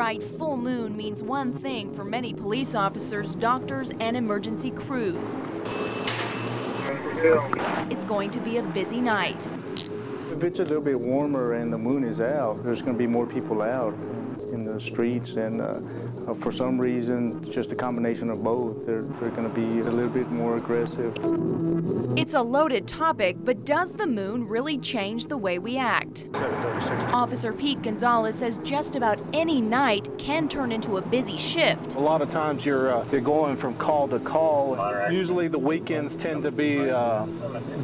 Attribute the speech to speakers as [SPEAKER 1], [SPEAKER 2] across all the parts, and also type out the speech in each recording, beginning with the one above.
[SPEAKER 1] right, full moon means one thing for many police officers, doctors, and emergency crews. It's going to be a busy night.
[SPEAKER 2] If it's a little bit warmer and the moon is out, there's going to be more people out in the streets, and for some reason, just a combination of both, they're going to be a little bit more aggressive.
[SPEAKER 1] It's a loaded topic, but does the moon really change the way we act? Officer Pete Gonzalez says just about any night can turn into a busy shift.
[SPEAKER 3] A lot of times you're going from call to call. Usually the weekends tend to be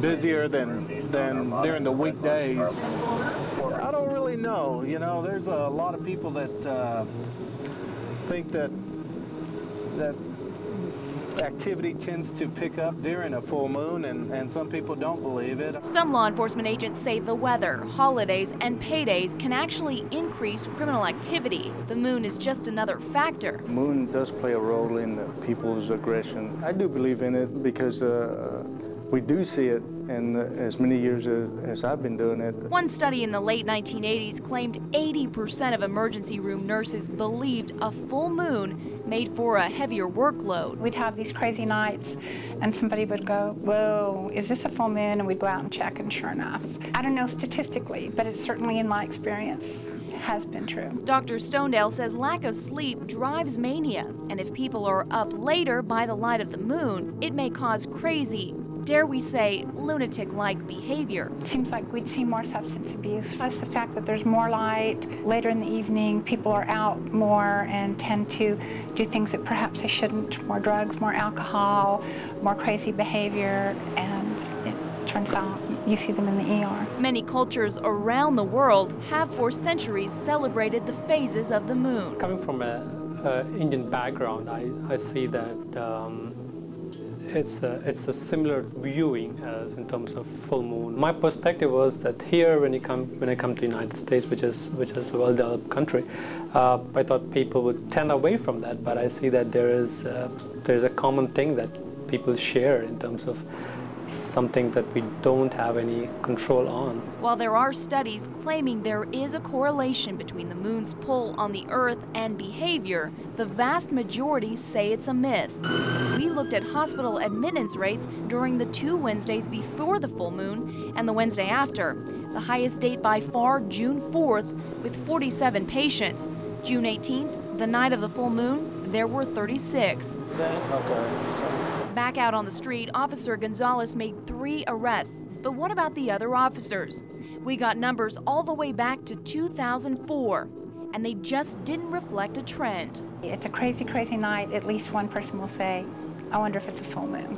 [SPEAKER 3] busier than during the weekdays. I don't really know. You know, there's a lot of people that think that activity tends to pick up during a full moon, and some people don't believe it.
[SPEAKER 1] Some law enforcement agents say the weather, holidays, and paydays can actually increase criminal activity. The moon is just another factor.
[SPEAKER 2] The moon does play a role in people's aggression. I do believe in it because we do see it, and as many years as I've been doing it.
[SPEAKER 1] One study in the late 1980s claimed 80% of emergency room nurses believed a full moon made for a heavier workload.
[SPEAKER 4] We'd have these crazy nights, and somebody would go, whoa, is this a full moon? And we'd go out and check, and sure enough. I don't know statistically, but it certainly in my experience has been true.
[SPEAKER 1] Dr. Stonedale says lack of sleep drives mania, and if people are up later by the light of the moon, it may cause crazy, dare we say, lunatic-like behavior.
[SPEAKER 4] It seems like we'd see more substance abuse. Plus the fact that there's more light later in the evening, people are out more and tend to do things that perhaps they shouldn't, more drugs, more alcohol, more crazy behavior, and it turns out you see them in the ER.
[SPEAKER 1] Many cultures around the world have for centuries celebrated the phases of the moon.
[SPEAKER 5] Coming from an Indian background, I see that it's a similar viewing as in terms of full moon. My perspective was that here, when I come to the United States, which is a well-developed country, I thought people would tend away from that. But I see that there's a common thing that people share in terms of some things that we don't have any control on.
[SPEAKER 1] While there are studies claiming there is a correlation between the moon's pull on the Earth and behavior, the vast majority say it's a myth. We looked at hospital admittance rates during the 2 Wednesdays before the full moon and the Wednesday after. The highest date by far, June 4th, with 47 patients. June 18th, the night of the full moon, there were 36. Back out on the street, Officer Gonzalez made 3 arrests. But what about the other officers? We got numbers all the way back to 2004, and they just didn't reflect a trend.
[SPEAKER 4] It's a crazy, crazy night. At least one person will say, I wonder if it's a full moon.